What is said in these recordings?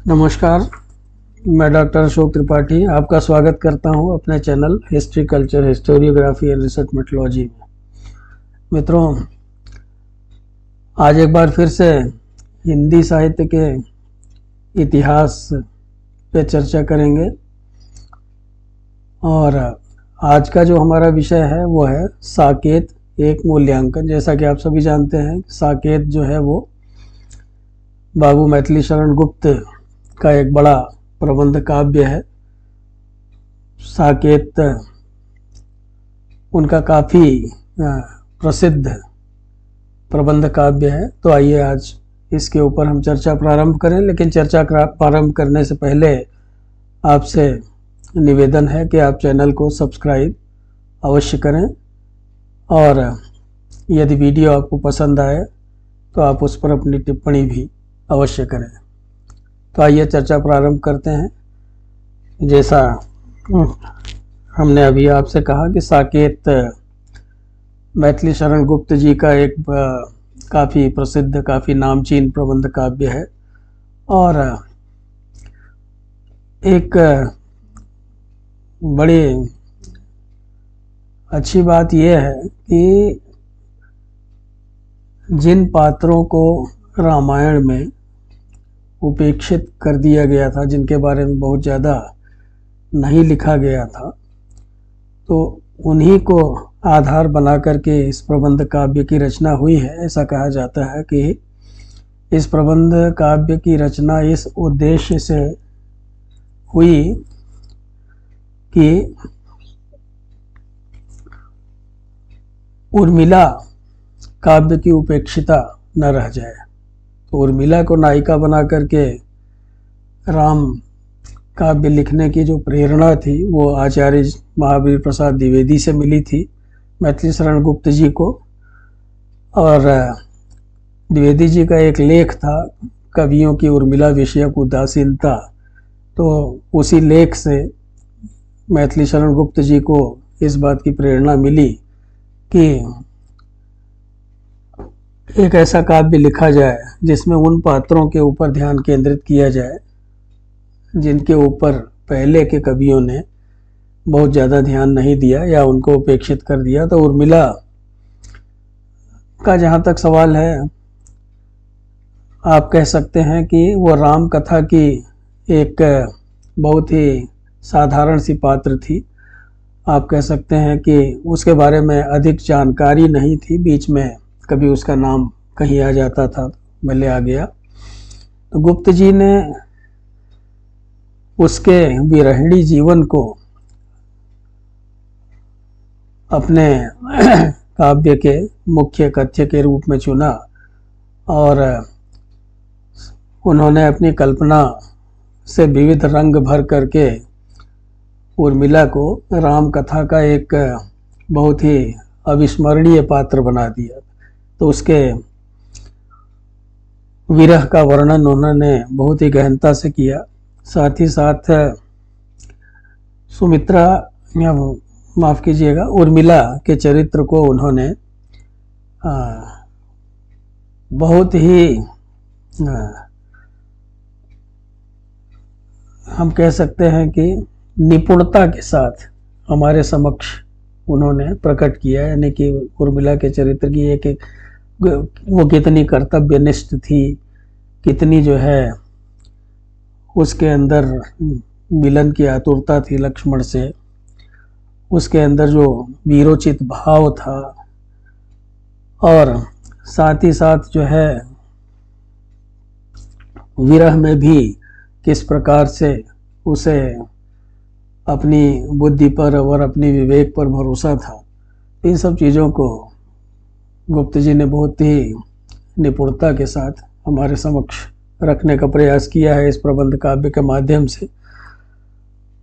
नमस्कार। मैं डॉक्टर अशोक त्रिपाठी आपका स्वागत करता हूं अपने channel history culture historiography and research methodology में। मित्रों, आज एक बार फिर से हिंदी साहित्य के इतिहास पे चर्चा करेंगे और आज का जो हमारा विषय है वो है साकेत एक मूल्यांकन। जैसा कि आप सभी जानते हैं, साकेत जो है वो बाबू मैथिली शरण गुप्त का एक बड़ा प्रबंध काव्य है। साकेत उनका काफ़ी प्रसिद्ध प्रबंध काव्य है। तो आइए आज इसके ऊपर हम चर्चा प्रारंभ करें। लेकिन चर्चा प्रारंभ करने से पहले आपसे निवेदन है कि आप चैनल को सब्सक्राइब अवश्य करें और यदि वीडियो आपको पसंद आए तो आप उस पर अपनी टिप्पणी भी अवश्य करें। तो आइए चर्चा प्रारंभ करते हैं। जैसा हमने अभी आपसे कहा कि साकेत मैथिली शरण गुप्त जी का एक काफ़ी प्रसिद्ध, काफ़ी नामचीन प्रबंध काव्य है और एक बड़ी अच्छी बात यह है कि जिन पात्रों को रामायण में उपेक्षित कर दिया गया था, जिनके बारे में बहुत ज़्यादा नहीं लिखा गया था, तो उन्हीं को आधार बना करके इस प्रबंध काव्य की रचना हुई है। ऐसा कहा जाता है कि इस प्रबंध काव्य की रचना इस उद्देश्य से हुई कि उर्मिला काव्य की उपेक्षिता न रह जाए। तो उर्मिला को नायिका बना करके राम काव्य लिखने की जो प्रेरणा थी वो आचार्य महावीर प्रसाद द्विवेदी से मिली थी मैथिली शरण गुप्त जी को। और द्विवेदी जी का एक लेख था, कवियों की उर्मिला विषयक उदासीनता। तो उसी लेख से मैथिली शरण गुप्त जी को इस बात की प्रेरणा मिली कि एक ऐसा काव्य लिखा जाए जिसमें उन पात्रों के ऊपर ध्यान केंद्रित किया जाए जिनके ऊपर पहले के कवियों ने बहुत ज़्यादा ध्यान नहीं दिया या उनको उपेक्षित कर दिया। तो उर्मिला का जहाँ तक सवाल है, आप कह सकते हैं कि वो राम कथा की एक बहुत ही साधारण सी पात्र थी। आप कह सकते हैं कि उसके बारे में अधिक जानकारी नहीं थी। बीच में कभी उसका नाम कहीं आ जाता था, भले आ गया। तो गुप्त जी ने उसके विरहिणी जीवन को अपने काव्य के मुख्य कथ्य के रूप में चुना और उन्होंने अपनी कल्पना से विविध रंग भर करके उर्मिला को राम कथा का एक बहुत ही अविस्मरणीय पात्र बना दिया। तो उसके विरह का वर्णन उन्होंने बहुत ही गहनता से किया। साथ ही साथ सुमित्रा, या माफ़ कीजिएगा, उर्मिला के चरित्र को उन्होंने बहुत ही हम कह सकते हैं कि निपुणता के साथ हमारे समक्ष उन्होंने प्रकट किया। यानी कि उर्मिला के चरित्र की एक वो कितनी कर्तव्यनिष्ठ थी, कितनी जो है उसके अंदर मिलन की आतुरता थी लक्ष्मण से, उसके अंदर जो वीरोचित भाव था, और साथ ही साथ जो है विरह में भी किस प्रकार से उसे अपनी बुद्धि पर और अपनी विवेक पर भरोसा था। इन सब चीज़ों को गुप्त जी ने बहुत ही निपुणता के साथ हमारे समक्ष रखने का प्रयास किया है इस प्रबंध काव्य के माध्यम से।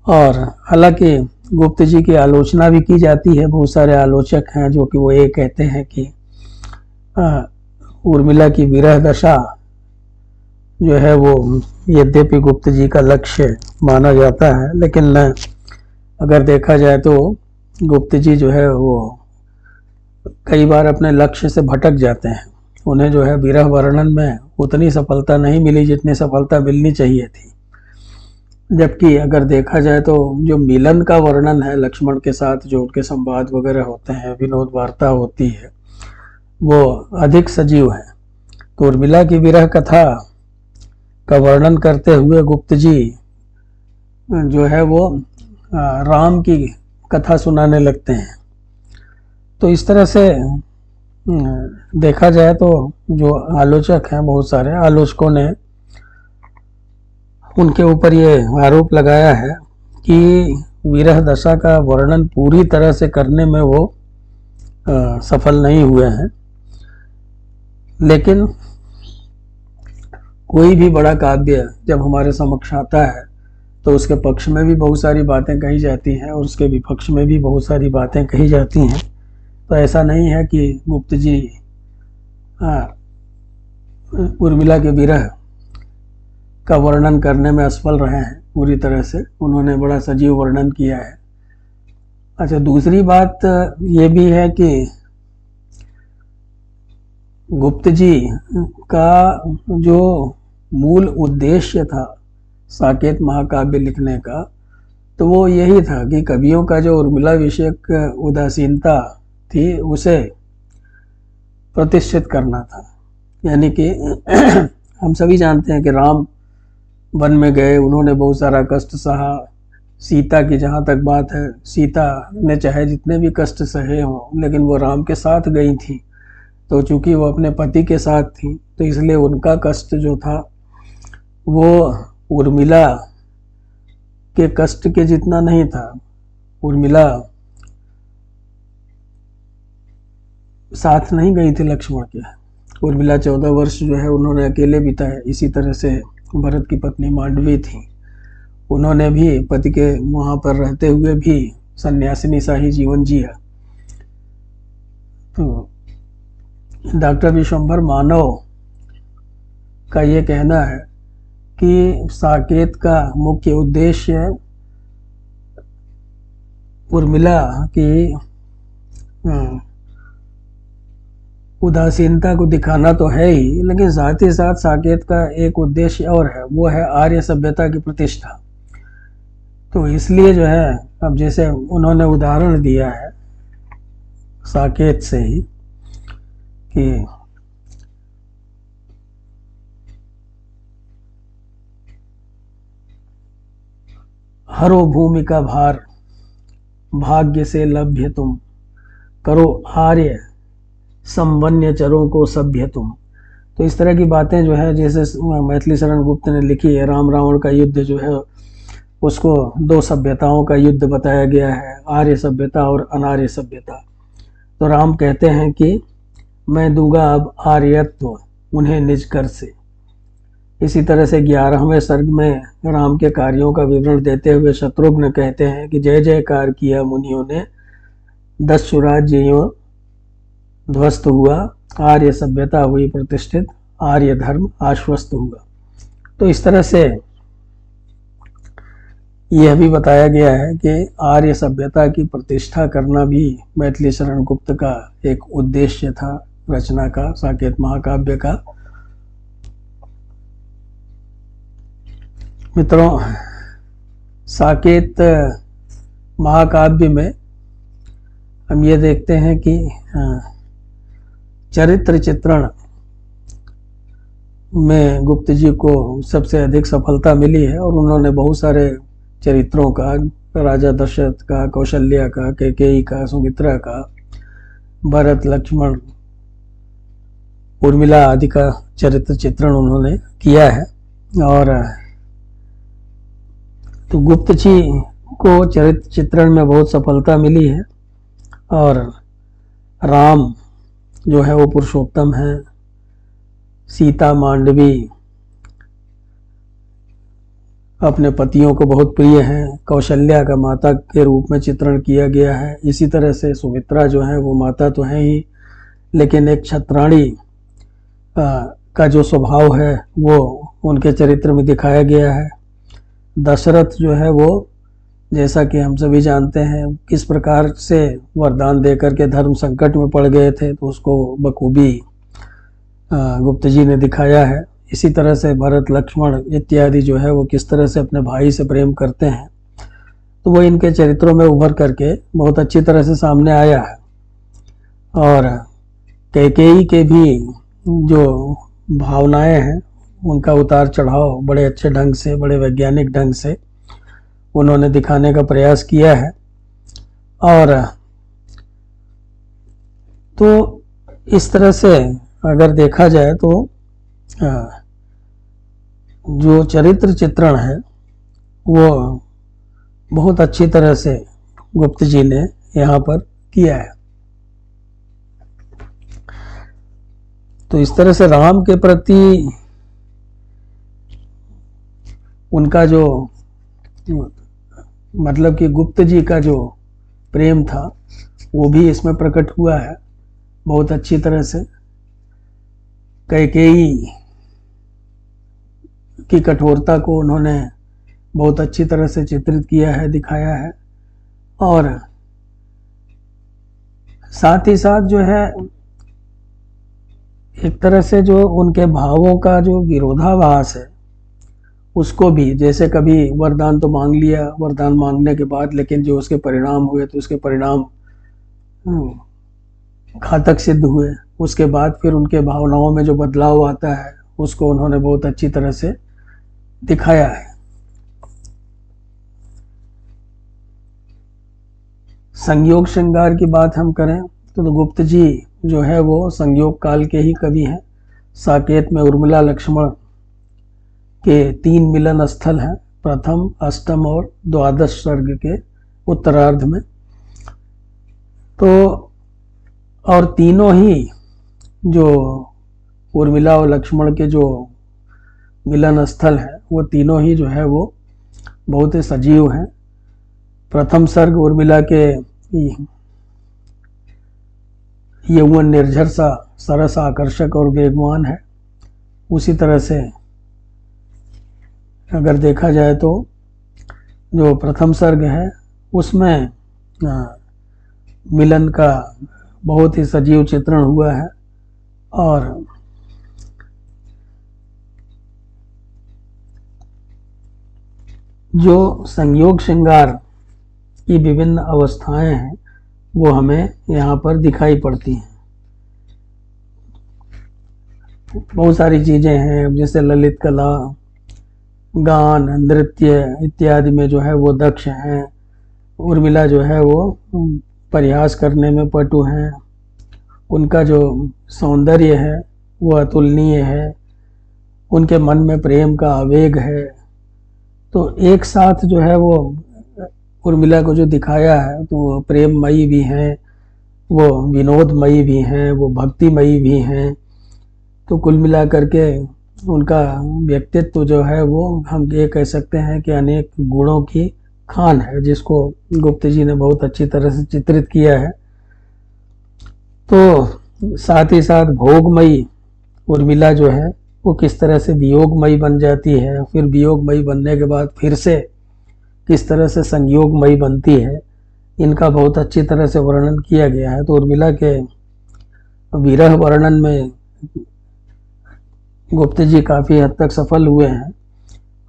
और हालांकि गुप्त जी की आलोचना भी की जाती है। बहुत सारे आलोचक हैं जो कि वो ये कहते हैं कि उर्मिला की विरह दशा जो है वो यद्यपि गुप्त जी का लक्ष्य माना जाता है, लेकिन अगर देखा जाए तो गुप्त जी जो है वो कई बार अपने लक्ष्य से भटक जाते हैं। उन्हें जो है विरह वर्णन में उतनी सफलता नहीं मिली जितनी सफलता मिलनी चाहिए थी। जबकि अगर देखा जाए तो जो मिलन का वर्णन है लक्ष्मण के साथ, जो उनके संवाद वगैरह होते हैं, विनोद वार्ता होती है, वो अधिक सजीव है। तो उर्मिला की विरह कथा का वर्णन करते हुए गुप्त जी जो है वो राम की कथा सुनाने लगते हैं। तो इस तरह से देखा जाए तो जो आलोचक हैं, बहुत सारे आलोचकों ने उनके ऊपर ये आरोप लगाया है कि विरह दशा का वर्णन पूरी तरह से करने में वो सफल नहीं हुए हैं। लेकिन कोई भी बड़ा काव्य जब हमारे समक्ष आता है तो उसके पक्ष में भी बहुत सारी बातें कही जाती हैं और उसके विपक्ष में भी बहुत सारी बातें कही जाती हैं। तो ऐसा नहीं है कि गुप्त जी उर्मिला के विरह का वर्णन करने में असफल रहे हैं। पूरी तरह से उन्होंने बड़ा सजीव वर्णन किया है। अच्छा, दूसरी बात ये भी है कि गुप्त जी का जो मूल उद्देश्य था साकेत महाकाव्य लिखने का, तो वो यही था कि कवियों का जो उर्मिला विषयक उदासीनता थी उसे प्रतिष्ठित करना था। यानी कि हम सभी जानते हैं कि राम वन में गए, उन्होंने बहुत सारा कष्ट सहा। सीता की जहाँ तक बात है, सीता ने चाहे जितने भी कष्ट सहे हों, लेकिन वो राम के साथ गई थी। तो चूंकि वो अपने पति के साथ थी तो इसलिए उनका कष्ट जो था वो उर्मिला के कष्ट के जितना नहीं था। उर्मिला साथ नहीं गई थी लक्ष्मण के। उर्मिला 14 वर्ष जो है उन्होंने अकेले बिताए। इसी तरह से भरत की पत्नी मांडवी थी, उन्होंने भी पति के वहाँ पर रहते हुए भी सन्यासिनी सा ही जीवन जिया। तो डॉक्टर विश्वंभर मानव का ये कहना है कि साकेत का मुख्य उद्देश्य उर्मिला की उदासीनता को दिखाना तो है ही, लेकिन साथ ही साथ साकेत का एक उद्देश्य और है, वो है आर्य सभ्यता की प्रतिष्ठा। तो इसलिए जो है, अब जैसे उन्होंने उदाहरण दिया है साकेत से ही कि हरो भूमि का भार, भाग्य से लभ्य तुम, करो आर्य संवन्य चरों को सभ्य तुम। तो इस तरह की बातें जो है, जैसे मैथिली शरण गुप्त ने लिखी है, राम रावण का युद्ध जो है उसको दो सभ्यताओं का युद्ध बताया गया है, आर्य सभ्यता और अनार्य सभ्यता। तो राम कहते हैं कि मैं दूंगा अब आर्यत्व उन्हें निज कर से। इसी तरह से 11वें सर्ग में राम के कार्यों का विवरण देते हुए शत्रुघ्न कहते हैं कि जय जयकार किया मुनियों ने, 10 सुराज्य यूं ध्वस्त हुआ, आर्य सभ्यता हुई प्रतिष्ठित, आर्य धर्म आश्वस्त हुआ। तो इस तरह से यह भी बताया गया है कि आर्य सभ्यता की प्रतिष्ठा करना भी मैथिली शरण गुप्त का एक उद्देश्य था रचना का, साकेत महाकाव्य का। मित्रों, साकेत महाकाव्य में हम ये देखते हैं कि चरित्र चित्रण में गुप्त जी को सबसे अधिक सफलता मिली है और उन्होंने बहुत सारे चरित्रों का, राजा दशरथ का, कौशल्या का, कैकेयी का, सुमित्रा का, भरत, लक्ष्मण, उर्मिला आदि का चरित्र चित्रण उन्होंने किया है। और तो गुप्त जी को चरित्र चित्रण में बहुत सफलता मिली है। और राम जो है वो पुरुषोत्तम है, सीता, मांडवी अपने पतियों को बहुत प्रिय हैं, कौशल्या का माता के रूप में चित्रण किया गया है। इसी तरह से सुमित्रा जो है वो माता तो है ही, लेकिन एक छत्राणी का जो स्वभाव है वो उनके चरित्र में दिखाया गया है। दशरथ जो है वो, जैसा कि हम सभी जानते हैं, किस प्रकार से वरदान देकर के धर्म संकट में पड़ गए थे, तो उसको बखूबी गुप्त जी ने दिखाया है। इसी तरह से भरत लक्ष्मण इत्यादि जो है वो किस तरह से अपने भाई से प्रेम करते हैं, तो वो इनके चरित्रों में उभर करके बहुत अच्छी तरह से सामने आया है। और कैकेयी के भी जो भावनाएं हैं उनका उतार चढ़ाव बड़े अच्छे ढंग से, बड़े वैज्ञानिक ढंग से उन्होंने दिखाने का प्रयास किया है। और तो इस तरह से अगर देखा जाए तो जो चरित्र चित्रण है वो बहुत अच्छी तरह से गुप्त जी ने यहाँ पर किया है। तो इस तरह से राम के प्रति उनका जो मतलब कि गुप्त जी का जो प्रेम था वो भी इसमें प्रकट हुआ है बहुत अच्छी तरह से। कैकेयी की कठोरता को उन्होंने बहुत अच्छी तरह से चित्रित किया है, दिखाया है। और साथ ही साथ जो है एक तरह से जो उनके भावों का जो विरोधाभास है उसको भी, जैसे कभी वरदान तो मांग लिया, वरदान मांगने के बाद लेकिन जो उसके परिणाम हुए तो उसके परिणाम घातक सिद्ध हुए। उसके बाद फिर उनके भावनाओं में जो बदलाव आता है उसको उन्होंने बहुत अच्छी तरह से दिखाया है। संयोग श्रृंगार की बात हम करें तो गुप्त जी जो है वो संयोग काल के ही कवि हैं। साकेत में उर्मिला लक्ष्मण के 3 मिलन स्थल हैं, प्रथम, अष्टम और द्वादश सर्ग के उत्तरार्ध में। तो और तीनों ही जो उर्मिला और लक्ष्मण के जो मिलन स्थल है वो तीनों ही जो है वो बहुत ही सजीव हैं। प्रथम सर्ग उर्मिला के यौवन निर्झर सा, सरस, आकर्षक और वेगवान है। उसी तरह से अगर देखा जाए तो जो प्रथम सर्ग है उसमें मिलन का बहुत ही सजीव चित्रण हुआ है। और जो संयोग श्रृंगार की विभिन्न अवस्थाएं हैं वो हमें यहाँ पर दिखाई पड़ती हैं। बहुत सारी चीजें हैं जैसे ललित कला, गान, नृत्य इत्यादि में जो है वो दक्ष हैं। उर्मिला जो है वो प्रयास करने में पटु हैं। उनका जो सौंदर्य है वो अतुलनीय है। उनके मन में प्रेम का आवेग है। तो एक साथ जो है वो उर्मिला को जो दिखाया है तो वो प्रेममयी भी हैं, वो विनोदमयी भी हैं, वो भक्तिमयी भी हैं। तो कुल मिला करके उनका व्यक्तित्व जो है वो हम ये कह सकते हैं कि अनेक गुणों की खान है, जिसको गुप्त जी ने बहुत अच्छी तरह से चित्रित किया है। तो साथ ही साथ भोगमयी उर्मिला जो है वो किस तरह से वियोगमयी बन जाती है, फिर वियोगमयी बनने के बाद फिर से किस तरह से संयोगमयी बनती है, इनका बहुत अच्छी तरह से वर्णन किया गया है। तो उर्मिला के विरह वर्णन में गुप्त जी काफ़ी हद तक सफल हुए हैं।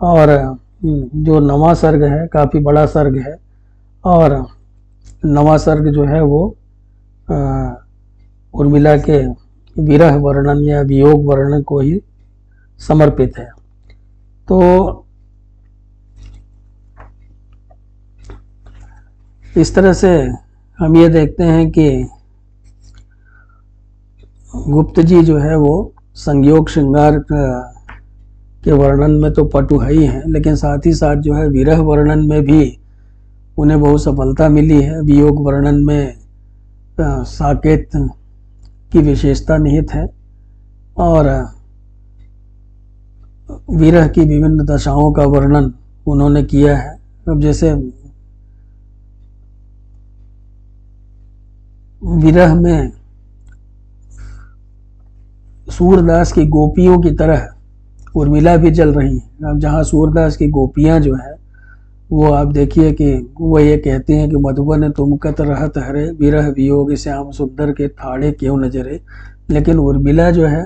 और जो नवा सर्ग है काफ़ी बड़ा सर्ग है और नवा सर्ग जो है वो उर्मिला के विरह वर्णन या वियोग वर्णन को ही समर्पित है। तो इस तरह से हम ये देखते हैं कि गुप्त जी जो है वो संयोग श्रृंगार के वर्णन में तो पटु है ही हैं, लेकिन साथ ही साथ जो है विरह वर्णन में भी उन्हें बहुत सफलता मिली है। वियोग वर्णन में साकेत की विशेषता निहित है और विरह की विभिन्न दशाओं का वर्णन उन्होंने किया है। अब जैसे विरह में सूरदास की गोपियों की तरह उर्मिला भी जल रही है। अब जहाँ सूरदास की गोपियां जो है वो आप देखिए कि वो ये कहती हैं कि मधुबन तुम कत रहत हरे, विरह वियोग श्याम सुंदर के थाड़े क्यों नजरे। लेकिन उर्मिला जो है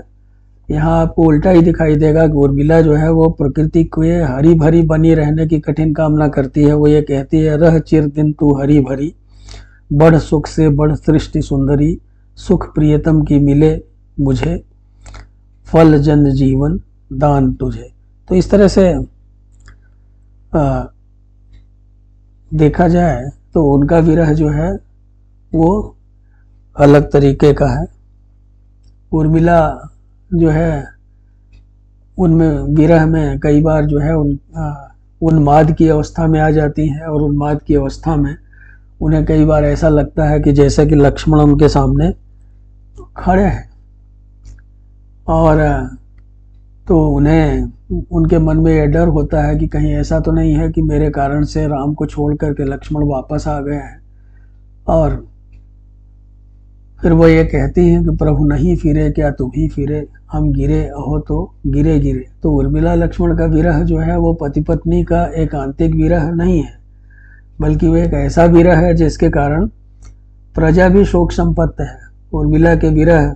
यहाँ आपको उल्टा ही दिखाई देगा कि उर्मिला जो है वो प्रकृति को ये हरी भरी बनी रहने की कठिन कामना करती है। वो ये कहती है, रह चिर दिन तू हरी भरी, बढ़ सुख से बढ़ सृष्टि सुंदरी, सुख प्रियतम की मिले मुझे, फल जन जीवन दान तुझे। तो इस तरह से देखा जाए तो उनका विरह जो है वो अलग तरीके का है। उर्मिला जो है उनमें विरह में कई बार जो है उन्माद की अवस्था में आ जाती हैं, और उन्माद की अवस्था में उन्हें कई बार ऐसा लगता है कि जैसे कि लक्ष्मण उनके सामने खड़े हैं, और तो उन्हें उनके मन में यह डर होता है कि कहीं ऐसा तो नहीं है कि मेरे कारण से राम को छोड़ करके लक्ष्मण वापस आ गए हैं। और फिर वो ये कहती हैं कि प्रभु नहीं फिरे क्या तू भी फिरे, हम गिरे अहो तो गिरे गिरे। तो उर्मिला लक्ष्मण का विरह जो है वो पति पत्नी का एकांतिक विरह नहीं है, बल्कि वो एक ऐसा विरह है जिसके कारण प्रजा भी शोक संपत्त है। उर्मिला के विरह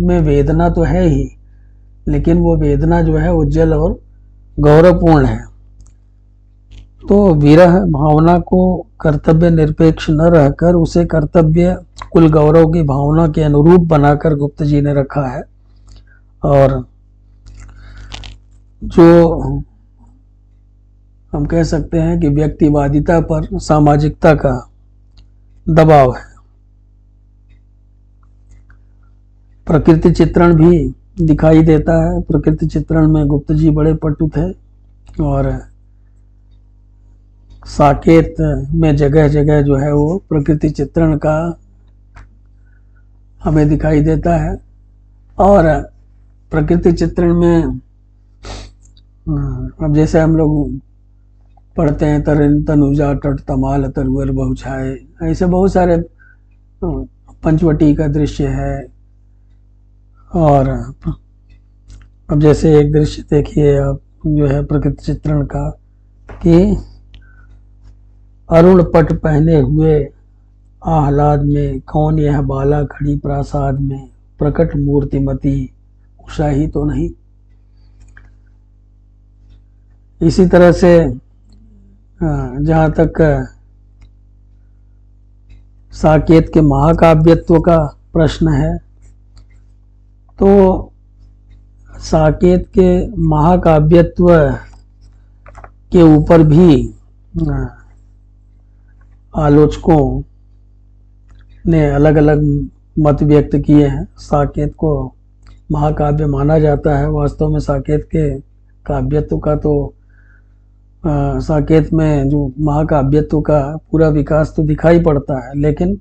में वेदना तो है ही, लेकिन वो वेदना जो है उज्जवल और गौरवपूर्ण है। तो विरह भावना को कर्तव्य निरपेक्ष न रहकर उसे कर्तव्य कुल गौरव की भावना के अनुरूप बनाकर गुप्त जी ने रखा है। और जो हम कह सकते हैं कि व्यक्तिवादिता पर सामाजिकता का दबाव है। प्रकृति चित्रण भी दिखाई देता है। प्रकृति चित्रण में गुप्त जी बड़े पटु थे, और साकेत में जगह जगह जो है वो प्रकृति चित्रण का हमें दिखाई देता है। और प्रकृति चित्रण में अब जैसे हम लोग पढ़ते हैं, तरन तनुजा तट तमाल तरुअर बहुछाए, ऐसे बहुत सारे पंचवटी का दृश्य है। और अब जैसे एक दृश्य देखिए आप जो है प्रकृति चित्रण का, कि अरुण पट पहने हुए आह्लाद में, कौन यह बाला खड़ी प्रासाद में, प्रकट मूर्तिमती उषा ही तो नहीं। इसी तरह से जहाँ तक साकेत के महाकाव्यत्व का प्रश्न है, तो साकेत के महाकाव्यत्व के ऊपर भी आलोचकों ने अलग अलग मत व्यक्त किए हैं। साकेत को महाकाव्य माना जाता है। वास्तव में साकेत के काव्यत्व का तो साकेत में जो महाकाव्यत्व का पूरा विकास तो दिखाई पड़ता है, लेकिन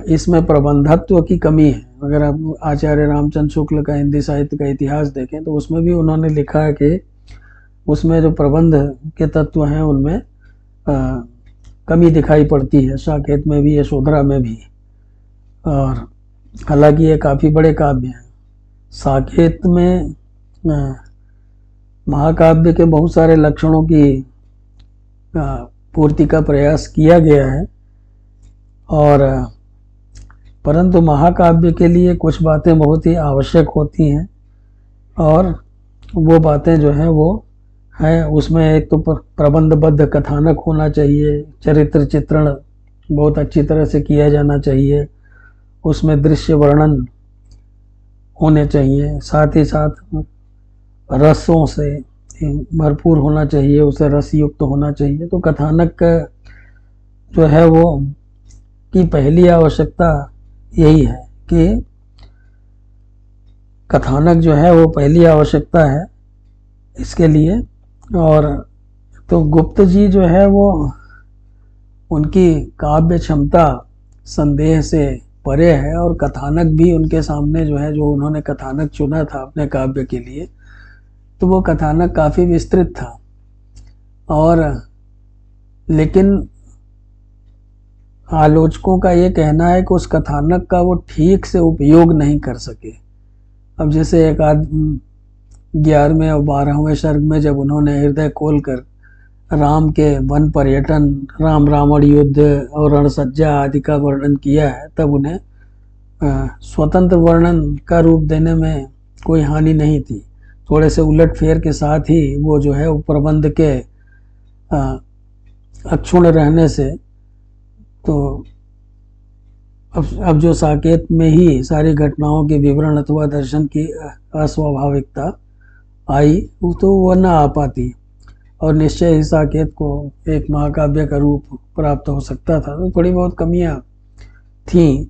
इसमें प्रबंधत्व की कमी है। अगर आप आचार्य रामचंद्र शुक्ल का हिंदी साहित्य का इतिहास देखें तो उसमें भी उन्होंने लिखा है कि उसमें जो प्रबंध के तत्व हैं उनमें कमी दिखाई पड़ती है, साकेत में भी, यशोधरा में भी। और हालांकि ये काफ़ी बड़े काव्य हैं। साकेत में महाकाव्य के बहुत सारे लक्षणों की पूर्ति का प्रयास किया गया है, और परंतु महाकाव्य के लिए कुछ बातें बहुत ही आवश्यक होती हैं, और वो बातें जो हैं वो हैं, उसमें एक तो प्रबंधबद्ध कथानक होना चाहिए, चरित्र चित्रण बहुत अच्छी तरह से किया जाना चाहिए, उसमें दृश्य वर्णन होने चाहिए, साथ ही साथ रसों से भरपूर होना चाहिए, उसे रस युक्त होना चाहिए। तो कथानक जो है वो की पहली आवश्यकता यही है कि कथानक जो है वो पहली आवश्यकता है इसके लिए। और तो गुप्त जी जो है वो उनकी काव्य क्षमता संदेह से परे है, और कथानक भी उनके सामने जो है, जो उन्होंने कथानक चुना था अपने काव्य के लिए, तो वो कथानक काफ़ी विस्तृत था। और लेकिन आलोचकों का ये कहना है कि उस कथानक का वो ठीक से उपयोग नहीं कर सके। अब जैसे एक 11वें और 12वें सर्ग में जब उन्होंने हृदय खोलकर राम के वन पर्यटन, राम रावण युद्ध और रणसज्जा आदि का वर्णन किया है, तब उन्हें स्वतंत्र वर्णन का रूप देने में कोई हानि नहीं थी। थोड़े से उलट फेर के साथ ही वो जो है प्रबंध के अक्षुण्ण रहने से तो अब जो साकेत में ही सारी घटनाओं के विवरण अथवा दर्शन की अस्वाभाविकता आई वो तो वह न आ पाती और निश्चय ही साकेत को एक महाकाव्य का रूप प्राप्त हो सकता था। तो थोड़ी बहुत कमियां थीं,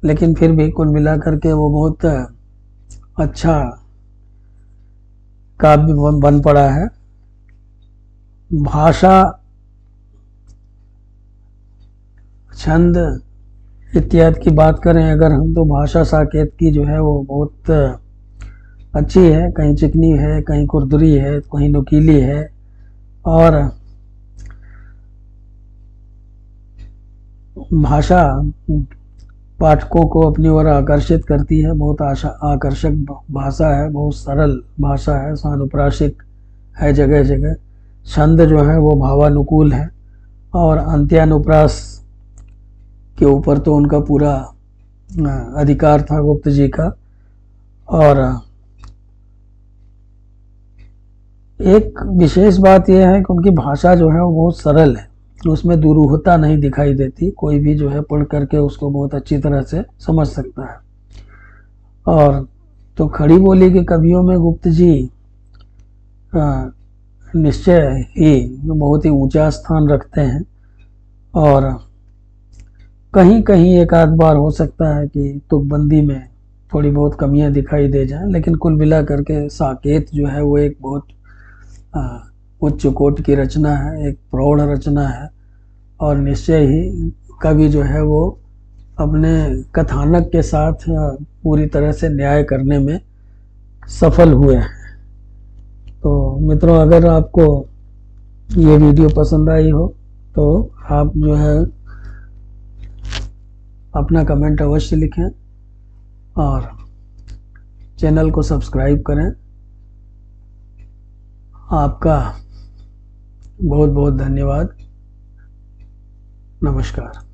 लेकिन फिर भी कुल मिलाकर के वो बहुत अच्छा काव्य बन पड़ा है। भाषा, छंद इत्यादि की बात करें अगर हम, तो भाषा साकेत की जो है वो बहुत अच्छी है। कहीं चिकनी है, कहीं खुरदुरी है, कहीं नुकीली है और भाषा पाठकों को अपनी ओर आकर्षित करती है। बहुत आकर्षक भाषा है, बहुत सरल भाषा है, सानुप्रासिक है जगह जगह। छंद जो है वो भावानुकूल है और अंत्यानुप्रास के ऊपर तो उनका पूरा अधिकार था गुप्त जी का। और एक विशेष बात यह है कि उनकी भाषा जो है वो बहुत सरल है, उसमें दुरूहता नहीं दिखाई देती। कोई भी जो है पढ़ करके उसको बहुत अच्छी तरह से समझ सकता है। और तो खड़ी बोली के कवियों में गुप्त जी निश्चय ही बहुत ही ऊंचा स्थान रखते हैं और कहीं कहीं एक आध बार हो सकता है कि तुकबंदी में थोड़ी बहुत कमियां दिखाई दे जाएं, लेकिन कुल मिला करके साकेत जो है वो एक बहुत उच्च कोटि की रचना है, एक प्रौढ़ रचना है और निश्चय ही कवि जो है वो अपने कथानक के साथ पूरी तरह से न्याय करने में सफल हुए हैं। तो मित्रों, अगर आपको ये वीडियो पसंद आई हो तो आप जो है अपना कमेंट अवश्य लिखें और चैनल को सब्सक्राइब करें। आपका बहुत बहुत धन्यवाद। नमस्कार।